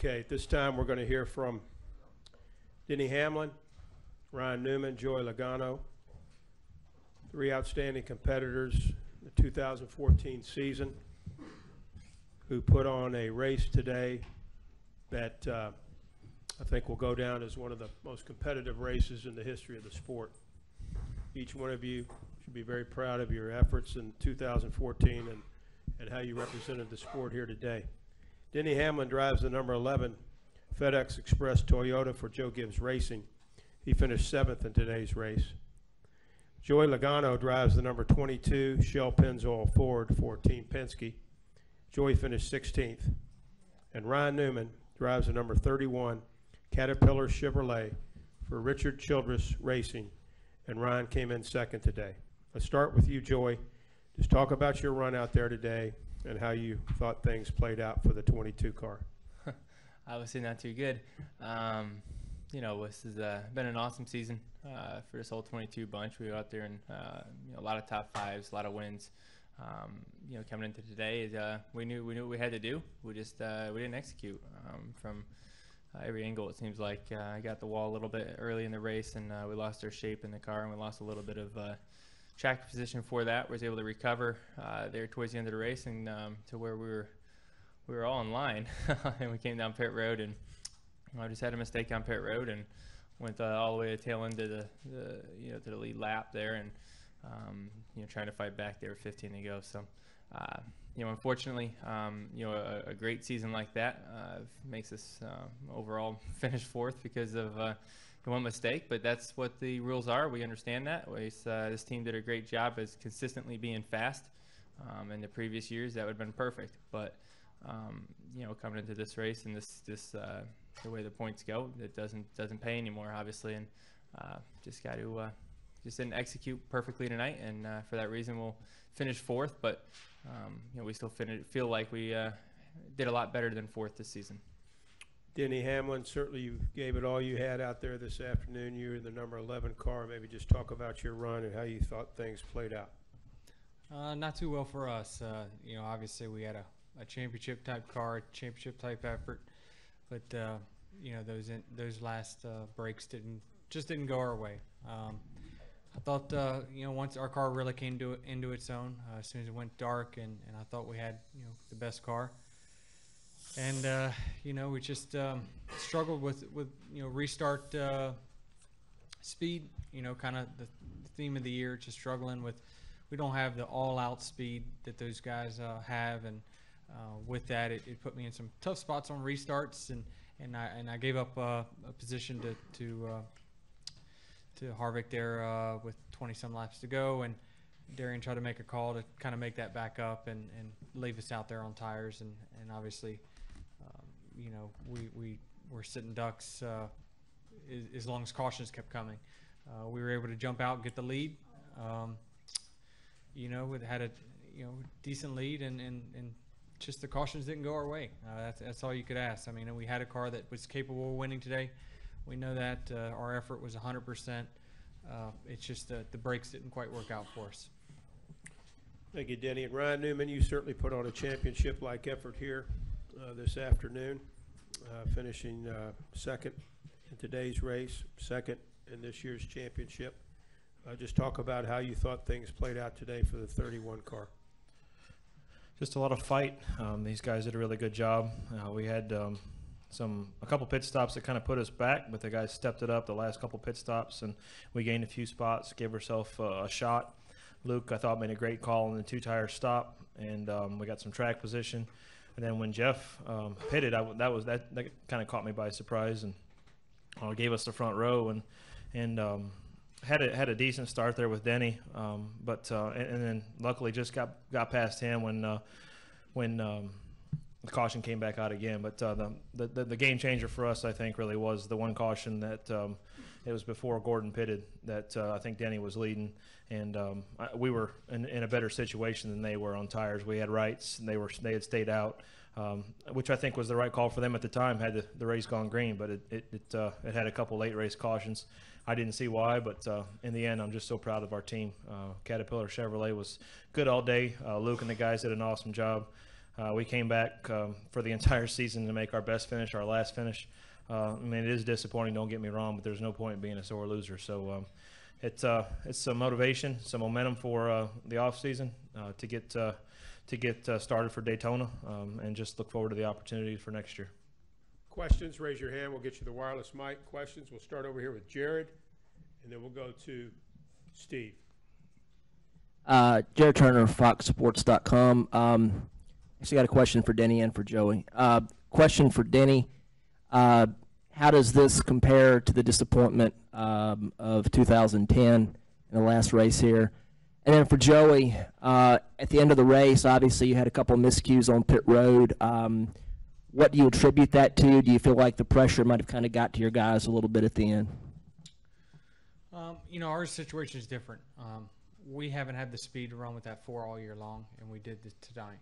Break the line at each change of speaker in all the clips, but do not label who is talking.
Okay, at this time we're going to hear from Denny Hamlin, Ryan Newman, Joey Logano, three outstanding competitors in the 2014 season who put on a race today that I think will go down as one of the most competitive races in the history of the sport. Each one of you should be very proud of your efforts in 2014 and how you represented the sport here today. Denny Hamlin drives the number 11 FedEx Express Toyota for Joe Gibbs Racing. He finished 7th in today's race. Joey Logano drives the number 22 Shell Pennzoil Ford for Team Penske. Joey finished 16th. And Ryan Newman drives the number 31 Caterpillar Chevrolet for Richard Childress Racing. And Ryan came in 2nd today. Let's start with you, Joey. Just talk about your run out there today and how you thought things played out for the 22 car.
Obviously not too good. You know, this has been an awesome season for this whole 22 bunch. We were out there and you know, a lot of top fives, a lot of wins. You know, coming into today, we knew what we had to do. We just we didn't execute from every angle. It seems like I got the wall a little bit early in the race, and we lost our shape in the car, and we lost a little bit of track position for that. We was able to recover there towards the end of the race, and to where we were all in line, and we came down pit road, and I just had a mistake on pit road and went all the way to tail end of the you know, to the lead lap there, and you know, trying to fight back there with 15 to go. So you know, unfortunately, you know, a great season like that makes us overall finish 4th because of one mistake, but that's what the rules are. We understand that. This team did a great job as consistently being fast. In the previous years, that would have been perfect. But you know, coming into this race and this the way the points go, it doesn't pay anymore, obviously, and just got to just didn't execute perfectly tonight, and for that reason, we'll finish 4th. But you know, we still feel like we did a lot better than 4th this season.
Denny Hamlin, certainly you gave it all you had out there this afternoon. You were in the number 11 car. Maybe just talk about your run and how you thought things played out.
Not too well for us. You know, obviously we had a championship type car, championship type effort, but you know, those last breaks didn't go our way. I thought you know, once our car really came into its own, as soon as it went dark, and I thought we had, you know, the best car. And you know, we just struggled with you know, restart speed. You know, kind of the theme of the year, just struggling with. We don't have the all-out speed that those guys have, and with that, it put me in some tough spots on restarts, and I gave up a position to Harvick there with 20-some laps to go, and Darian tried to make a call to kind of make that back up and leave us out there on tires, and obviously. You know, we were sitting ducks as long as cautions kept coming. We were able to jump out and get the lead. You know, we had a decent lead, and just the cautions didn't go our way. That's all you could ask. I mean, we had a car that was capable of winning today. We know that our effort was 100%. It's just the brakes didn't quite work out for us.
Thank you, Denny. And Ryan Newman, you certainly put on a championship-like effort here this afternoon, finishing 2nd in today's race, 2nd in this year's championship. Just talk about how you thought things played out today for the 31 car.
Just a lot of fight. These guys did a really good job. We had a couple pit stops that kind of put us back, but the guys stepped it up the last couple pit stops, and we gained a few spots, gave ourselves a shot. Luke, I thought, made a great call on the 2-tire stop, and we got some track position. And then when Jeff pitted, that kind of caught me by surprise, and gave us the front row, and had a decent start there with Denny, but and then luckily just got past him when the caution came back out again. But the game changer for us, I think, really was the one caution that it was before Gordon pitted that I think Denny was leading, and we were in a better situation than they were on tires. We had rights, and they had stayed out, which I think was the right call for them at the time. Had the race gone green, but it had a couple late race cautions. I didn't see why, but in the end, I'm just so proud of our team. Caterpillar Chevrolet was good all day. Luke and the guys did an awesome job. We came back for the entire season to make our best finish, our last finish. I mean, it is disappointing, don't get me wrong, but there's no point in being a sore loser. So it's some motivation, some momentum for the off season to get started for Daytona, and just look forward to the opportunities for next year.
Questions, raise your hand. We'll get you the wireless mic. Questions, we'll start over here with Jared, and then we'll go to Steve.
Jared Turner, FoxSports.com. Actually got a question for Denny and for Joey. Question for Denny. How does this compare to the disappointment of 2010 in the last race here? And then for Joey, at the end of the race, obviously you had a couple of miscues on pit road. What do you attribute that to? Do you feel like the pressure might have kind of got to your guys a little bit at the end?
You know, our situation is different. We haven't had the speed to run with that 4 all year long, and we did this tonight.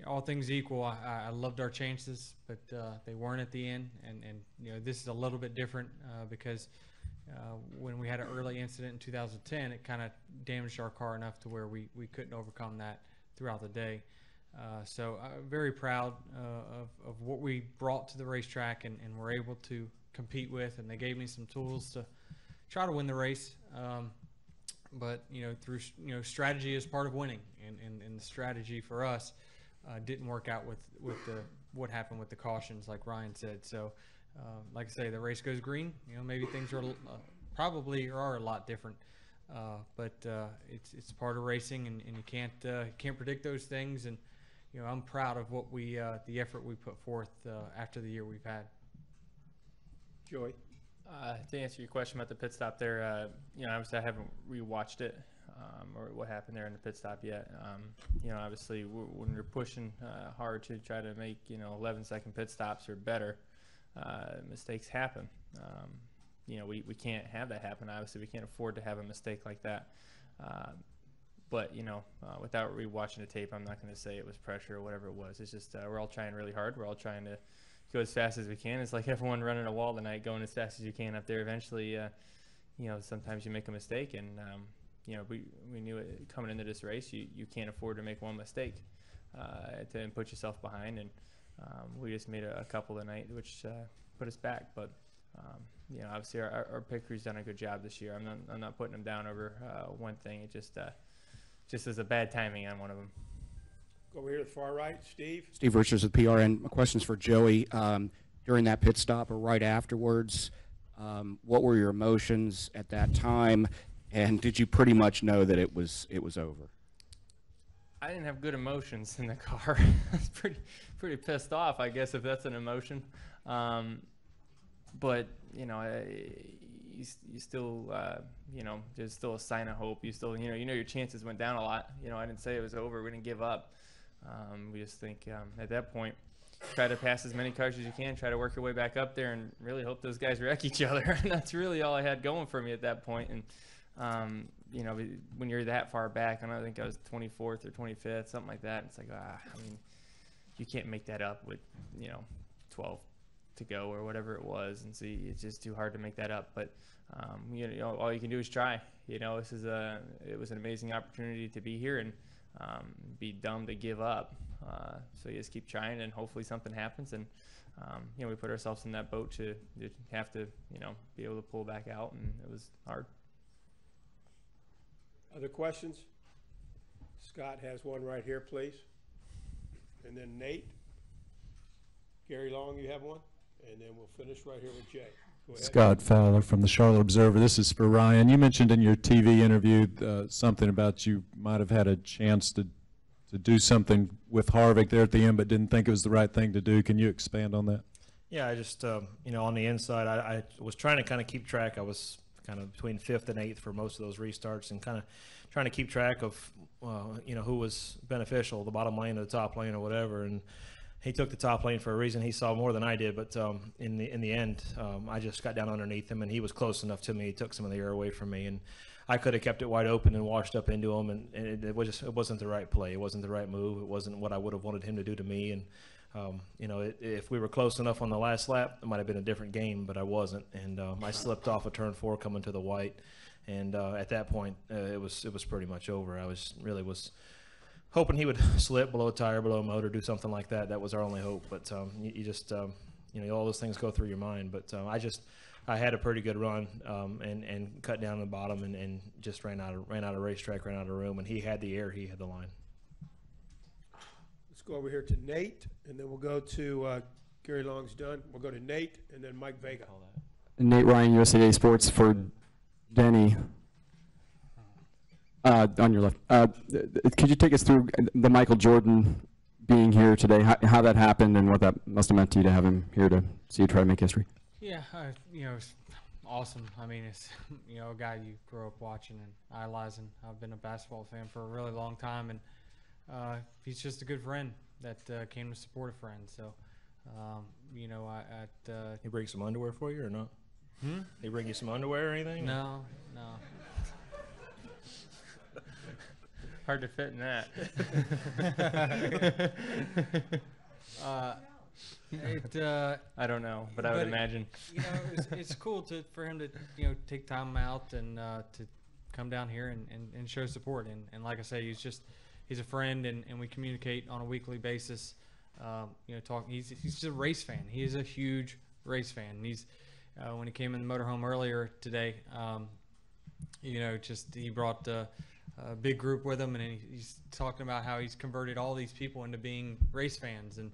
All things equal, I loved our chances, but they weren't at the end. And you know, this is a little bit different because when we had an early incident in 2010, it kind of damaged our car enough to where we couldn't overcome that throughout the day. So I'm very proud of what we brought to the racetrack and were able to compete with, and they gave me some tools to try to win the race. But you know, through strategy is part of winning, and the strategy for us didn't work out with what happened with the cautions, like Ryan said. So like I say, the race goes green. You know, maybe things are probably are a lot different, but it's part of racing, and you can't predict those things. And you know, I'm proud of what the effort we put forth after the year we've had. Joey.
To answer your question about the pit stop there, you know, obviously I haven't rewatched it or what happened there in the pit stop yet. You know, obviously when you're pushing hard to try to make 11-second pit stops or better, mistakes happen. You know, we can't have that happen. Obviously, we can't afford to have a mistake like that. But you know, without rewatching the tape, I'm not going to say it was pressure or whatever it was. It's just we're all trying really hard. We're all trying to go as fast as we can. It's like everyone running a wall tonight, going as fast as you can up there. Eventually, you know, sometimes you make a mistake, and you know, we knew it coming into this race. You can't afford to make one mistake to put yourself behind, and we just made a couple tonight, which put us back. But you know, obviously our pit crew's done a good job this year. I'm not putting them down over one thing. It just is a bad timing on one of them.
Over here to the far right, Steve.
Steve Richards with PRN. My question's for Joey. During that pit stop or right afterwards, what were your emotions at that time, and did you pretty much know that it was over?
I didn't have good emotions in the car. I was pretty pissed off, I guess, if that's an emotion. But you know, you still you know, there's still a sign of hope. You still you know your chances went down a lot. You know, I didn't say it was over. We didn't give up. We just think at that point, try to pass as many cars as you can, try to work your way back up there, and really hope those guys wreck each other. And that's really all I had going for me at that point. And you know, when you're that far back, and I think I was 24th or 25th, something like that. It's like, I mean, you can't make that up with 12 to go or whatever it was, and see, it's just too hard to make that up. But you know, all you can do is try. You know, it was an amazing opportunity to be here, and be dumb to give up. So you just keep trying, and hopefully something happens. And you know, we put ourselves in that boat to have to be able to pull back out, and it was hard.
Other questions? Scott has one right here, please. And then Nate. Gary Long, you have one? And then we'll finish right here with Jay. Go ahead.
Scott Fowler from the Charlotte Observer. This is for Ryan. You mentioned in your TV interview something about you might have had a chance to do something with Harvick there at the end, but didn't think it was the right thing to do. Can you expand on that?
Yeah, I just, on the inside, I was trying to kind of keep track. I was kind of between 5th and 8th for most of those restarts, and kind of trying to keep track of, who was beneficial, the bottom lane or the top lane or whatever. And he took the top lane for a reason. He saw more than I did, but in the end, I just got down underneath him, and he was close enough to me. He took some of the air away from me, and I could have kept it wide open and washed up into him, and it wasn't the right play. It wasn't the right move. It wasn't what I would have wanted him to do to me. And if we were close enough on the last lap, it might have been a different game, but I wasn't. And I slipped off of turn 4 coming to the white, and at that point, it was pretty much over. I was hoping he would slip, blow a tire, blow a motor, do something like that. That was our only hope. But you just, all those things go through your mind. But I had a pretty good run and cut down the bottom and just ran out of racetrack, ran out of room. And he had the air, he had the line.
Let's go over here to Nate, and then we'll go to Gary Long's done. We'll go to Nate, and then Mike Vega.
Nate Ryan, USA Today Sports for Denny. On your left. Could you take us through the Michael Jordan being here today, how that happened, and what that must have meant to you to have him here to see you try to make history?
Yeah, it's awesome. I mean, it's a guy you grow up watching and idolizing. I've been a basketball fan for a really long time, and he's just a good friend that came to support a friend. So,
He bring some underwear for you or not? He bring you some underwear or anything?
No.
Hard to fit in that. I don't know, but I would imagine.
It's cool for him to take time out and to come down here and show support. And like I say, he's a friend, and we communicate on a weekly basis. He's just a race fan. He is a huge race fan. And he's when he came in the motorhome earlier today, he brought a big group with him, and he's talking about how he's converted all these people into being race fans. And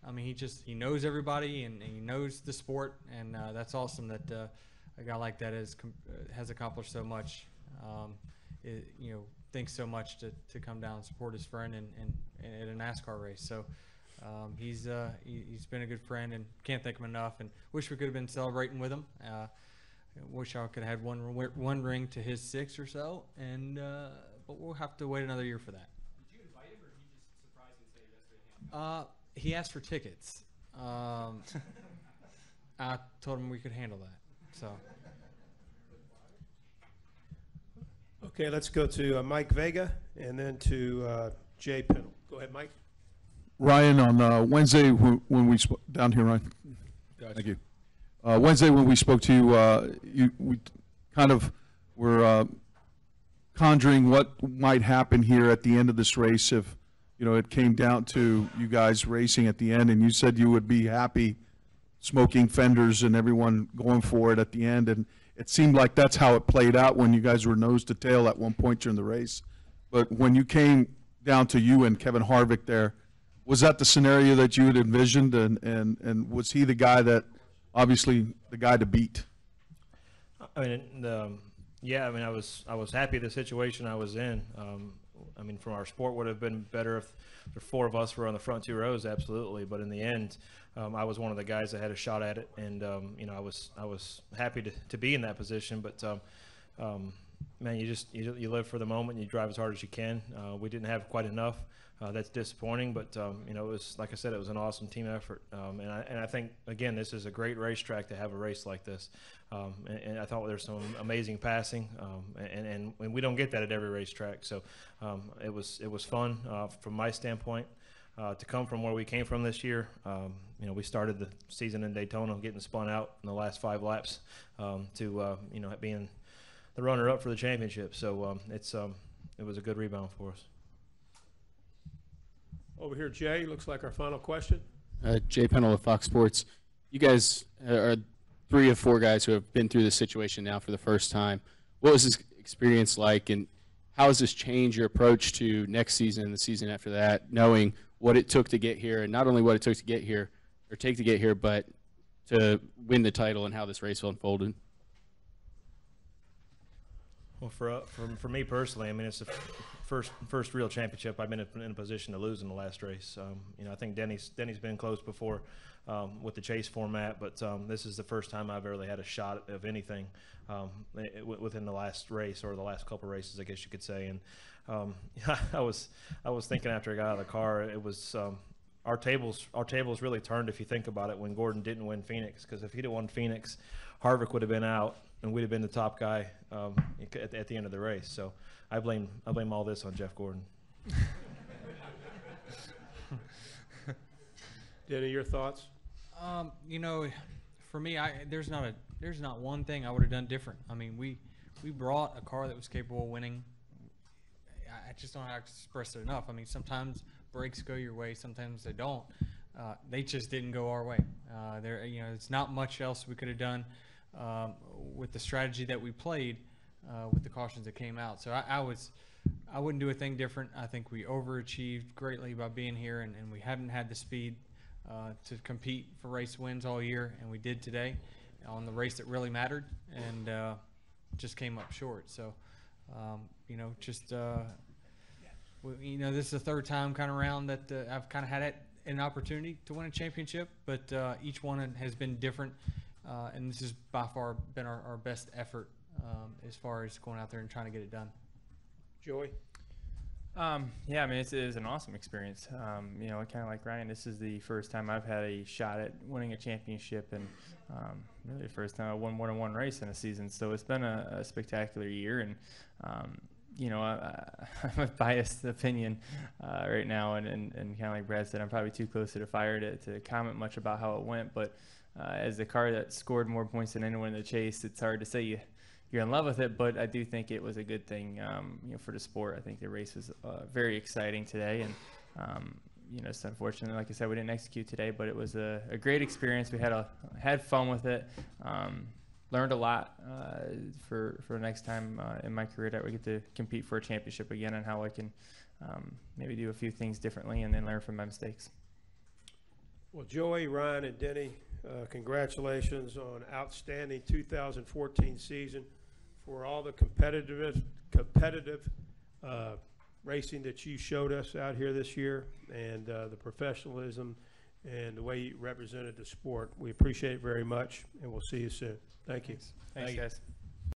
I mean, he knows everybody, and he knows the sport, and that's awesome that a guy like that has accomplished so much. Thinks so much to come down and support his friend at a NASCAR race. So he's been a good friend, and can't thank him enough. And wish we could have been celebrating with him. Wish I could have had one ring to his 6 or so, but we'll have to wait another year for that.
Did you invite him, or did he just surprisingly say yes to him?
He asked for tickets. I told him we could handle that. So.
Okay, let's go to Mike Vega, and then to Jay Pennell. Go ahead, Mike.
Ryan, on Wednesday when we down here, Ryan.
Gotcha.
Thank you. Wednesday when we spoke to you, we kind of were conjuring what might happen here at the end of this race if it came down to you guys racing at the end, and you said you would be happy smoking fenders and everyone going for it at the end, and it seemed like that's how it played out when you guys were nose to tail at one point during the race. But when you came down to you and Kevin Harvick there, was that the scenario that you had envisioned, and was he the guy that obviously the guy to beat?
I mean, I was happy the situation I was in. From our sport would have been better if the 4 of us were on the front 2 rows, absolutely. But in the end, I was one of the guys that had a shot at it, and I was happy to be in that position. But man, you live for the moment, and you drive as hard as you can. We didn't have quite enough. That's disappointing, but it was, like I said, it was an awesome team effort, and I think again this is a great racetrack to have a race like this, and I thought there's some amazing passing, and we don't get that at every racetrack, so it was fun from my standpoint to come from where we came from this year. We started the season in Daytona getting spun out in the last 5 laps to being the runner-up for the championship, so it was a good rebound for us.
Over here, Jay, looks like our final question.
Jay Pennell with Fox Sports. You guys are 3 of 4 guys who have been through this situation now for the first time. What was this experience like, and how has this changed your approach to next season and the season after that, knowing what it took to get here, and not only what it took to get here, but to win the title, and how this race unfolded?
Well, for me personally, I mean, it's the first real championship I've been in a position to lose in the last race. I think Denny's been close before with the chase format, but this is the first time I've really had a shot of anything within the last race, or the last couple races, I guess you could say. And I was thinking after I got out of the car, it was our tables really turned, if you think about it, when Gordon didn't win Phoenix, because if he'd have won Phoenix, Harvick would have been out, and we'd have been the top guy at the end of the race. So I blame all this on Jeff Gordon.
Denny, your thoughts?
For me, there's not one thing I would have done different. I mean, we brought a car that was capable of winning. I just don't know how to express it enough. I mean, sometimes breaks go your way, sometimes they don't. They just didn't go our way. It's not much else we could have done with the strategy that we played with the cautions that came out. So I wouldn't do a thing different. I think we overachieved greatly by being here, and we haven't had the speed to compete for race wins all year, and we did today on the race that really mattered, and just came up short. So, this is the third time kind of round that I've kind of had an opportunity to win a championship, but each one has been different, and this has by far been our best effort as far as going out there and trying to get it done.
Joey?
Yeah, I mean, it was an awesome experience. Kind of like Ryan, this is the first time I've had a shot at winning a championship, and really the first time I won more than one race in a season. So it's been a spectacular year, and I have a biased opinion right now, and kind of like Brad said, I'm probably too close to the fire to comment much about how it went. But as the car that scored more points than anyone in the chase, it's hard to say you're in love with it, but I do think it was a good thing, for the sport. I think the race was very exciting today, and it's unfortunate, like I said, we didn't execute today, but it was a great experience. We had fun with it, learned a lot for the next time in my career that we get to compete for a championship again, and how I can maybe do a few things differently and then learn from my mistakes.
Well, Joey, Ryan, and Denny, congratulations on outstanding 2014 season, for all the competitive racing that you showed us out here this year, and the professionalism and the way you represented the sport. We appreciate it very much, and we'll see you soon. Thank you.
Thanks, guys.